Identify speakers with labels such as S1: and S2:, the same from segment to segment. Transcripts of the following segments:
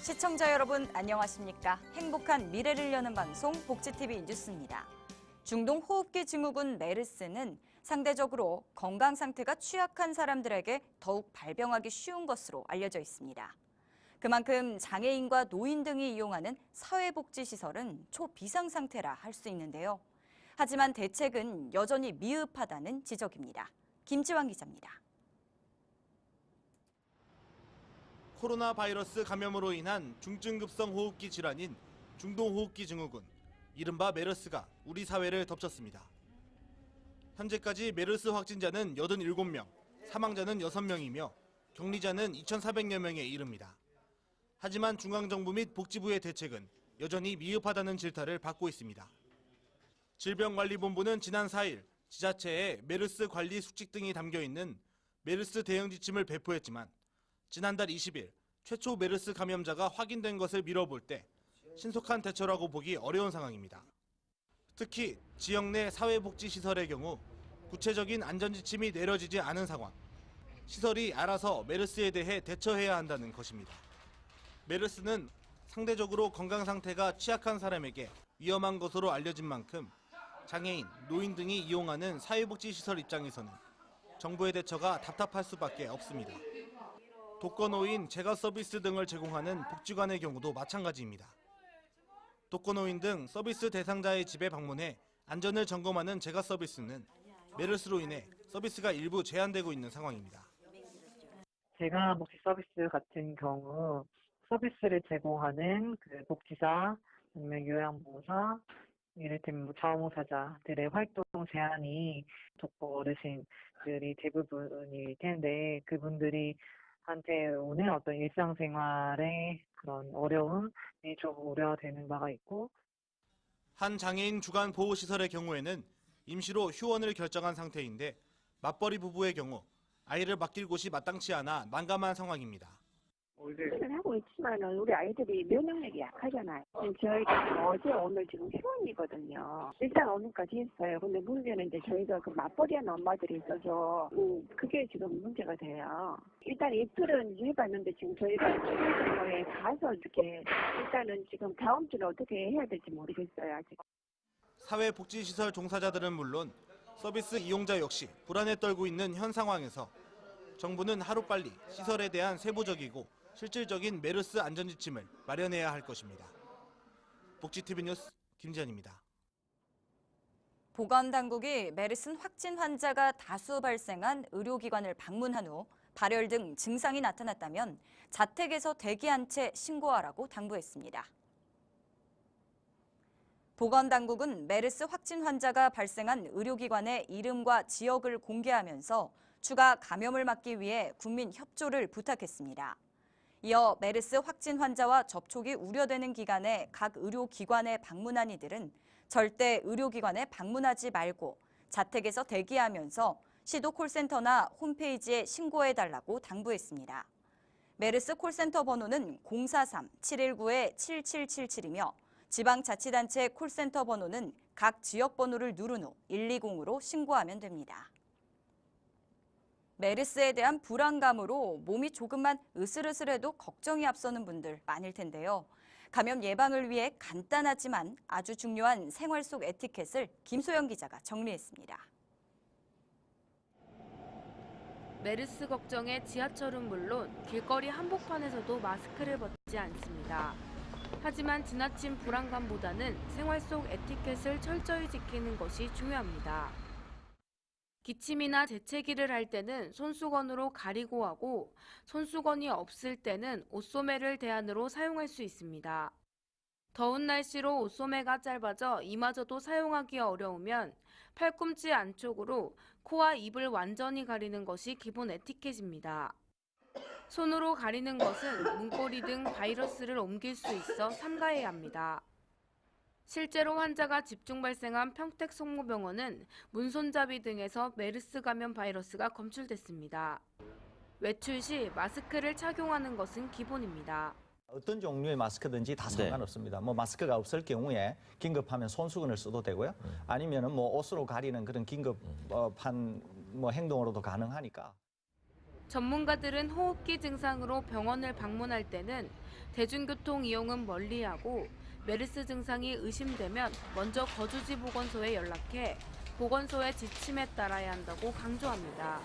S1: 시청자 여러분 안녕하십니까? 행복한 미래를 여는 방송 복지TV 뉴스입니다. 중동 호흡기 증후군 메르스는 상대적으로 건강 상태가 취약한 사람들에게 더욱 발병하기 쉬운 것으로 알려져 있습니다. 그만큼 장애인과 노인 등이 이용하는 사회복지시설은 초비상 상태라 할 수 있는데요. 하지만 대책은 여전히 미흡하다는 지적입니다. 김지환 기자입니다.
S2: 코로나 바이러스 감염으로 인한 중증급성 호흡기 질환인 중동호흡기 증후군, 이른바 메르스가 우리 사회를 덮쳤습니다. 현재까지 메르스 확진자는 87명, 사망자는 6명이며 격리자는 2,400여 명에 이릅니다. 하지만 중앙정부 및 복지부의 대책은 여전히 미흡하다는 질타를 받고 있습니다. 질병관리본부는 지난 4일 지자체에 메르스 관리 수칙 등이 담겨 있는 메르스 대응 지침을 배포했지만 지난달 20일 최초 메르스 감염자가 확인된 것을 미뤄볼 때 신속한 대처라고 보기 어려운 상황입니다. 특히 지역 내 사회복지시설의 경우 구체적인 안전지침이 내려지지 않은 상황, 시설이 알아서 메르스에 대해 대처해야 한다는 것입니다. 메르스는 상대적으로 건강 상태가 취약한 사람에게 위험한 것으로 알려진 만큼 장애인, 노인 등이 이용하는 사회복지시설 입장에서는 정부의 대처가 답답할 수밖에 없습니다. 독거노인 재가 서비스 등을 제공하는 복지관의 경우도 마찬가지입니다. 독거노인 등 서비스 대상자의 집에 방문해 안전을 점검하는 재가 서비스는 메르스로 인해 서비스가 일부 제한되고 있는 상황입니다.
S3: 재가 복지 서비스 같은 경우 서비스를 제공하는 그 복지사 아니면 요양보호사, 이를테면 자원봉사자들의 활동 제한이 독거 어르신들이 대부분일 텐데 그분들이 한테 오는 어떤 일상생활의 그런 어려움이 좀 우려되는 바가 있고,
S2: 한 장애인 주간 보호시설의 경우에는 임시로 휴원을 결정한 상태인데 맞벌이 부부의 경우 아이를 맡길 곳이 마땅치 않아 난감한 상황입니다.
S4: 하고 있지만은 우리 아이들이 면역력이 약하잖아요. 저희가 어제 오늘 지금 휴원이거든요. 일단 오늘까지 했어요. 근데 문제는 이제 저희가 그 맞벌이하는 엄마들이 있어서 그게 지금 문제가 돼요. 일단 이틀은 해봤는데 지금 저희가 거에 가서 이렇게 일단은 지금 다음 주는 어떻게 해야 될지 모르겠어요. 아직.
S2: 사회복지시설 종사자들은 물론 서비스 이용자 역시 불안에 떨고 있는 현 상황에서 정부는 하루빨리 시설에 대한 세부적이고 실질적인 메르스 안전지침을 마련해야 할 것입니다. 복지TV 뉴스 김지현입니다.
S1: 보건당국이 메르스 확진 환자가 다수 발생한 의료기관을 방문한 후 발열 등 증상이 나타났다면 자택에서 대기한 채 신고하라고 당부했습니다. 보건당국은 메르스 확진 환자가 발생한 의료기관의 이름과 지역을 공개하면서 추가 감염을 막기 위해 국민 협조를 부탁했습니다. 이어 메르스 확진 환자와 접촉이 우려되는 기간에 각 의료기관에 방문한 이들은 절대 의료기관에 방문하지 말고 자택에서 대기하면서 시도 콜센터나 홈페이지에 신고해달라고 당부했습니다. 메르스 콜센터 번호는 043-719-7777이며 지방자치단체 콜센터 번호는 각 지역 번호를 누른 후 120으로 신고하면 됩니다. 메르스에 대한 불안감으로 몸이 조금만 으슬으슬해도 걱정이 앞서는 분들 많을 텐데요. 감염 예방을 위해 간단하지만 아주 중요한 생활 속 에티켓을 김소영 기자가 정리했습니다.
S5: 메르스 걱정에 지하철은 물론 길거리 한복판에서도 마스크를 벗지 않습니다. 하지만 지나친 불안감보다는 생활 속 에티켓을 철저히 지키는 것이 중요합니다. 기침이나 재채기를 할 때는 손수건으로 가리고 하고 손수건이 없을 때는 옷소매를 대안으로 사용할 수 있습니다. 더운 날씨로 옷소매가 짧아져 이마저도 사용하기 어려우면 팔꿈치 안쪽으로 코와 입을 완전히 가리는 것이 기본 에티켓입니다. 손으로 가리는 것은 문고리 등 바이러스를 옮길 수 있어 삼가해야 합니다. 실제로 환자가 집중 발생한 평택 성모병원은 문손잡이 등에서 메르스 감염 바이러스가 검출됐습니다. 외출 시 마스크를 착용하는 것은 기본입니다.
S6: 어떤 종류의 마스크든지 다 상관없습니다. 뭐 마스크가 없을 경우에 긴급하면 손수건을 써도 되고요. 아니면은 뭐 옷으로 가리는 그런 긴급한 뭐 행동으로도 가능하니까.
S5: 전문가들은 호흡기 증상으로 병원을 방문할 때는 대중교통 이용은 멀리하고 메르스 증상이 의심되면 먼저 거주지 보건소에 연락해 보건소의 지침에 따라야 한다고 강조합니다.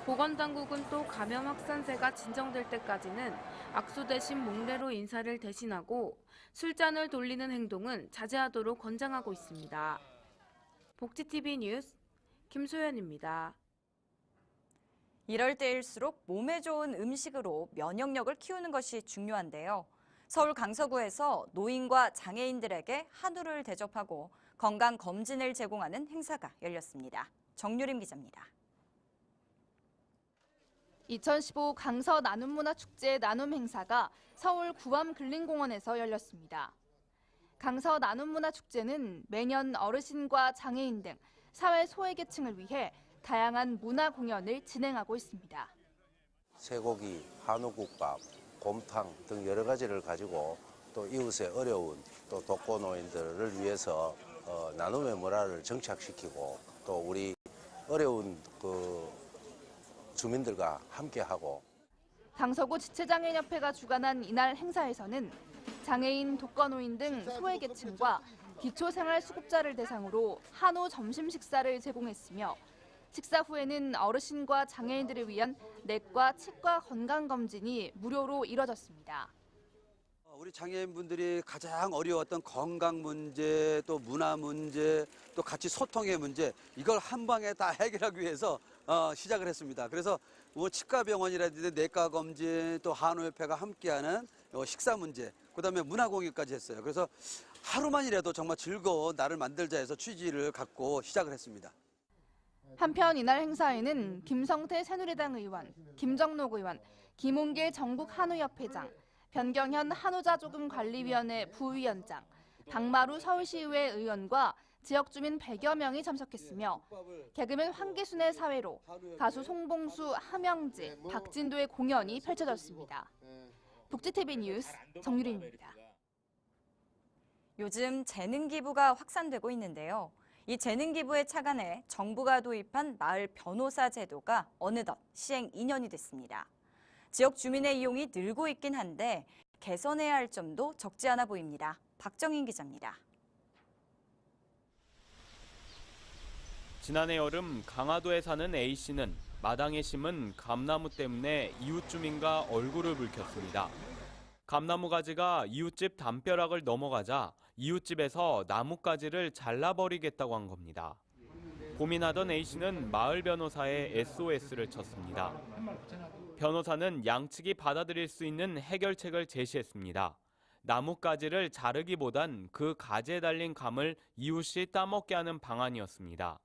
S5: 보건당국은 또 감염 확산세가 진정될 때까지는 악수 대신 몽례로 인사를 대신하고 술잔을 돌리는 행동은 자제하도록 권장하고 있습니다. 복지TV 뉴스 김소연입니다.
S1: 이럴 때일수록 몸에 좋은 음식으로 면역력을 키우는 것이 중요한데요. 서울 강서구에서 노인과 장애인들에게 한우를 대접하고 건강검진을 제공하는 행사가 열렸습니다. 정유림 기자입니다.
S7: 2015 강서 나눔문화축제 나눔 행사가 서울 구암근린공원에서 열렸습니다. 강서 나눔문화축제는 매년 어르신과 장애인 등 사회 소외계층을 위해 다양한 문화 공연을 진행하고 있습니다.
S8: 쇠고기, 한우국밥, 곰탕 등 여러 가지를 가지고 또 이웃의 어려운 또 독거노인들을 위해서 나눔의 문화를 정착시키고 또 우리 어려운 주민들과 함께하고.
S7: 강서구 지체장애인협회가 주관한 이날 행사에서는 장애인, 독거노인 등 소외계층과 기초생활수급자를 대상으로 한우 점심 식사를 제공했으며 식사 후에는 어르신과 장애인들을 위한 내과, 치과 건강검진이 무료로 이뤄졌습니다.
S9: 우리 장애인분들이 가장 어려웠던 건강 문제, 또 문화 문제, 또 같이 소통의 문제, 이걸 한 방에 다 해결하기 위해서 시작을 했습니다. 그래서 뭐 치과병원이라든지 내과 검진, 또 한우협회가 함께하는 식사 문제, 그다음에 문화 공유까지 했어요. 그래서 하루만이라도 정말 즐거운 날을 만들자 해서 취지를 갖고 시작을 했습니다.
S7: 한편 이날 행사에는 김성태 새누리당 의원, 김정록 의원, 김홍길 전국한우협회장, 변경현 한우자조금관리위원회 부위원장, 박마루 서울시의회 의원과 지역주민 100여 명이 참석했으며 개그맨 황기순의 사회로 가수 송봉수, 함영지, 박진도의 공연이 펼쳐졌습니다. 복지TV 뉴스 정유림입니다.
S1: 요즘 재능 기부가 확산되고 있는데요. 이 재능 기부에 착안해 정부가 도입한 마을 변호사 제도가 어느덧 시행 2년이 됐습니다. 지역 주민의 이용이 늘고 있긴 한데 개선해야 할 점도 적지 않아 보입니다. 박정인 기자입니다.
S10: 지난해 여름 강화도에 사는 A씨는 마당에 심은 감나무 때문에 이웃 주민과 얼굴을 붉혔습니다. 감나무 가지가 이웃집 담벼락을 넘어가자 이웃집에서 나뭇가지를 잘라버리겠다고 한 겁니다. 고민하던 A씨는 마을 변호사에 SOS를 쳤습니다. 변호사는 양측이 받아들일 수 있는 해결책을 제시했습니다. 나뭇가지를 자르기보단 그 가지에 달린 감을 이웃이 따먹게 하는 방안이었습니다.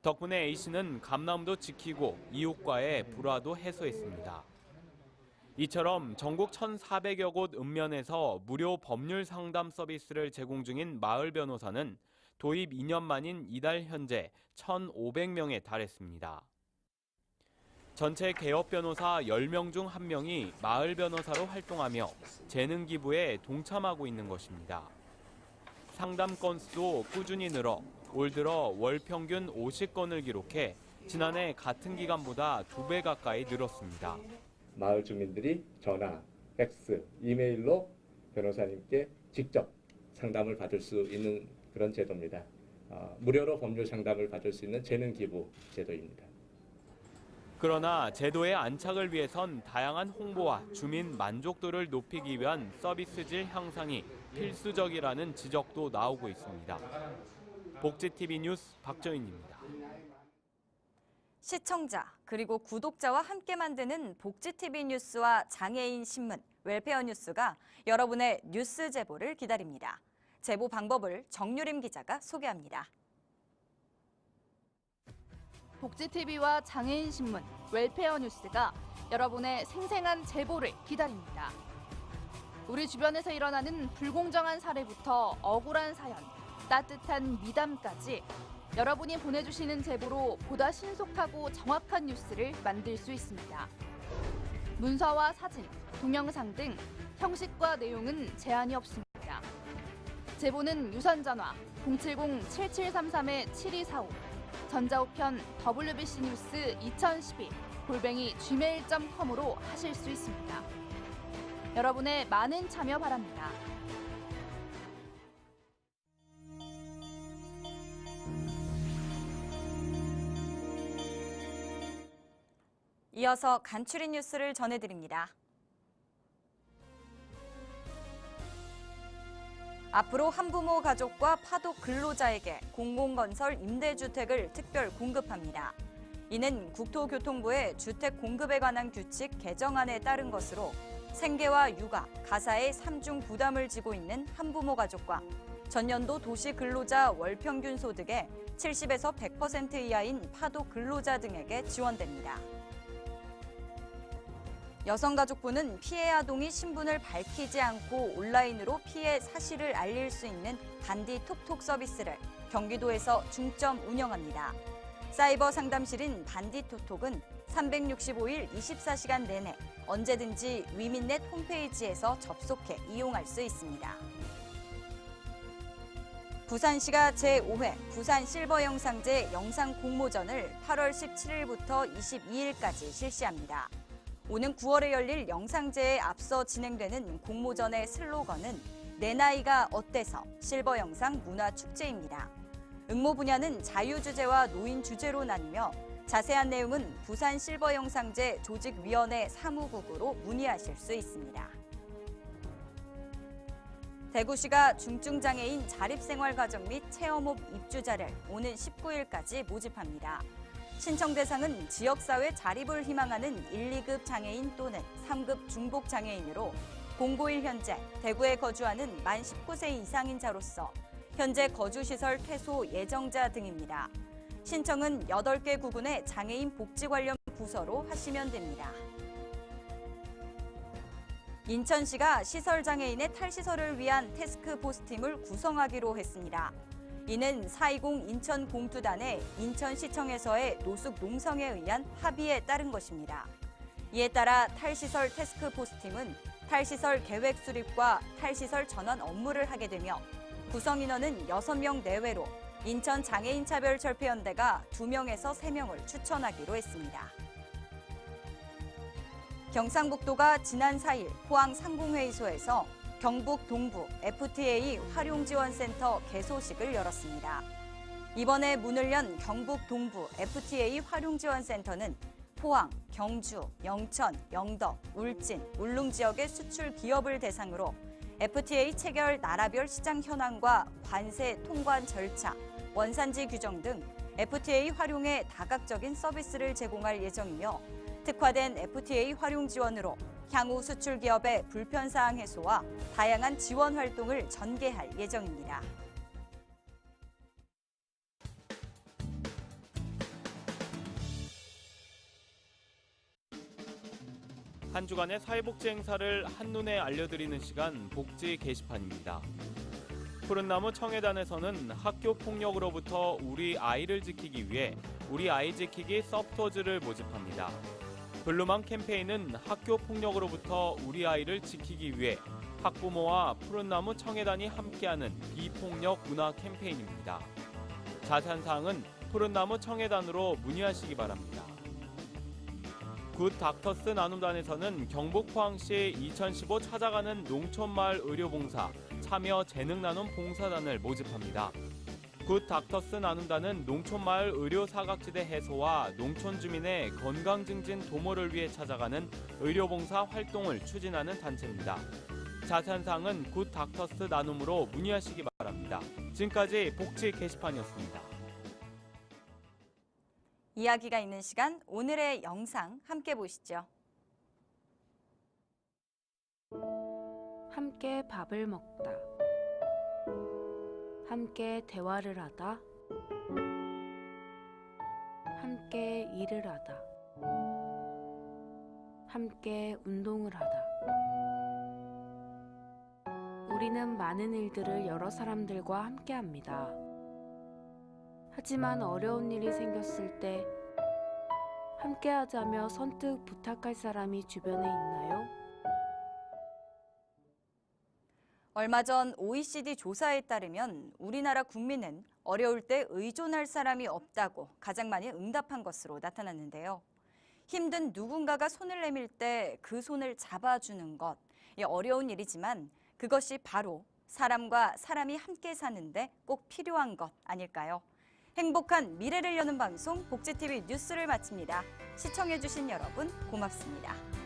S10: 덕분에 A씨는 감나무도 지키고 이웃과의 불화도 해소했습니다. 이처럼 전국 1,400여 곳 읍면에서 무료 법률 상담 서비스를 제공 중인 마을 변호사는 도입 2년 만인 이달 현재 1,500명에 달했습니다. 전체 개업 변호사 10명 중 1명이 마을 변호사로 활동하며 재능 기부에 동참하고 있는 것입니다. 상담 건수도 꾸준히 늘어 올 들어 월 평균 50건을 기록해 지난해 같은 기간보다 2배 가까이 늘었습니다.
S11: 마을 주민들이 전화, 팩스, 이메일로 변호사님께 직접 상담을 받을 수 있는 그런 제도입니다. 무료로 법률 상담을 받을 수 있는 재능 기부 제도입니다.
S10: 그러나 제도의 안착을 위해선 다양한 홍보와 주민 만족도를 높이기 위한 서비스 질 향상이 필수적이라는 지적도 나오고 있습니다. 복지TV 뉴스 박정인입니다.
S1: 시청자 그리고 구독자와 함께 만드는 복지TV 뉴스와 장애인 신문, 웰페어 뉴스가 여러분의 뉴스 제보를 기다립니다. 제보 방법을 정유림 기자가 소개합니다.
S7: 복지TV와 장애인 신문, 웰페어 뉴스가 여러분의 생생한 제보를 기다립니다. 우리 주변에서 일어나는 불공정한 사례부터 억울한 사연, 따뜻한 미담까지 여러분이 보내주시는 제보로 보다 신속하고 정확한 뉴스를 만들 수 있습니다. 문서와 사진, 동영상 등 형식과 내용은 제한이 없습니다. 제보는 유선전화 070-7733-7245, 전자우편 WBC 뉴스 2012, gmail.com으로 하실 수 있습니다. 여러분의 많은 참여 바랍니다.
S1: 이어서 간추린 뉴스를 전해드립니다. 앞으로 한부모 가족과 파독 근로자에게 공공건설 임대주택을 특별 공급합니다. 이는 국토교통부의 주택 공급에 관한 규칙 개정안에 따른 것으로 생계와 육아, 가사의 3중 부담을 지고 있는 한부모 가족과 전년도 도시 근로자 월평균 소득의 70에서 100% 이하인 파독 근로자 등에게 지원됩니다. 여성가족부는 피해 아동이 신분을 밝히지 않고 온라인으로 피해 사실을 알릴 수 있는 단디 톡톡 서비스를 경기도에서 중점 운영합니다. 사이버 상담실인 단디 톡톡은 365일 24시간 내내 언제든지 위민넷 홈페이지에서 접속해 이용할 수 있습니다. 부산시가 제5회 부산 실버 영상제 영상 공모전을 8월 17일부터 22일까지 실시합니다. 오는 9월에 열릴 영상제에 앞서 진행되는 공모전의 슬로건은 내 나이가 어때서 실버 영상 문화 축제입니다. 응모 분야는 자유 주제와 노인 주제로 나뉘며 자세한 내용은 부산 실버 영상제 조직위원회 사무국으로 문의하실 수 있습니다. 대구시가 중증장애인 자립생활과정 및 체험업 입주자를 오는 19일까지 모집합니다. 신청 대상은 지역사회 자립을 희망하는 1, 2급 장애인 또는 3급 중복 장애인으로 공고일 현재 대구에 거주하는 만 19세 이상인자로서 현재 거주시설 퇴소 예정자 등입니다. 신청은 8개 구군의 장애인 복지 관련 부서로 하시면 됩니다. 인천시가 시설장애인의 탈시설을 위한 태스크포스팀을 구성하기로 했습니다. 이는 420 인천 공투단의 인천시청에서의 노숙 농성에 의한 합의에 따른 것입니다. 이에 따라 탈시설 태스크포스팀은 탈시설 계획 수립과 탈시설 전환 업무를 하게 되며 구성 인원은 6명 내외로 인천 장애인차별철폐연대가 2명에서 3명을 추천하기로 했습니다. 경상북도가 지난 4일 포항 상공회의소에서 경북 동부 FTA 활용지원센터 개소식을 열었습니다. 이번에 문을 연 경북 동부 FTA 활용지원센터는 포항, 경주, 영천, 영덕, 울진, 울릉 지역의 수출 기업을 대상으로 FTA 체결 나라별 시장 현황과 관세 통관 절차, 원산지 규정 등 FTA 활용에 다각적인 서비스를 제공할 예정이며 특화된 FTA 활용 지원으로 향후 수출 기업의 불편사항 해소와 다양한 지원 활동을 전개할 예정입니다.
S10: 한 주간의 사회복지 행사를 한눈에 알려드리는 시간 복지 게시판입니다. 푸른나무 청해단에서는 학교 폭력으로부터 우리 아이를 지키기 위해 우리 아이 지키기 서포터즈를 모집합니다. 블루맘 캠페인은 학교 폭력으로부터 우리 아이를 지키기 위해 학부모와 푸른나무 청해단이 함께하는 비폭력 문화 캠페인입니다. 자세한 사항은 푸른나무 청해단으로 문의하시기 바랍니다. 굿 닥터스 나눔단에서는 경북 포항시 2015 찾아가는 농촌마을 의료봉사 참여 재능 나눔 봉사단을 모집합니다. 굿 닥터스 나눔단은 농촌마을 의료 사각지대 해소와 농촌 주민의 건강 증진 도모를 위해 찾아가는 의료봉사 활동을 추진하는 단체입니다. 자세한 사항은 굿 닥터스 나눔으로 문의하시기 바랍니다. 지금까지 복지 게시판이었습니다.
S1: 이야기가 있는 시간, 오늘의 영상 함께 보시죠.
S5: 함께 밥을 먹다. 함께 대화를 하다. 함께 일을 하다. 함께 운동을 하다. 우리는 많은 일들을 여러 사람들과 함께 합니다. 하지만 어려운 일이 생겼을 때 함께 하자며 선뜻 부탁할 사람이 주변에 있나요?
S1: 얼마 전 OECD 조사에 따르면 우리나라 국민은 어려울 때 의존할 사람이 없다고 가장 많이 응답한 것으로 나타났는데요. 힘든 누군가가 손을 내밀 때 그 손을 잡아주는 것. 어려운 일이지만 그것이 바로 사람과 사람이 함께 사는데 꼭 필요한 것 아닐까요? 행복한 미래를 여는 방송 복지TV 뉴스를 마칩니다. 시청해주신 여러분 고맙습니다.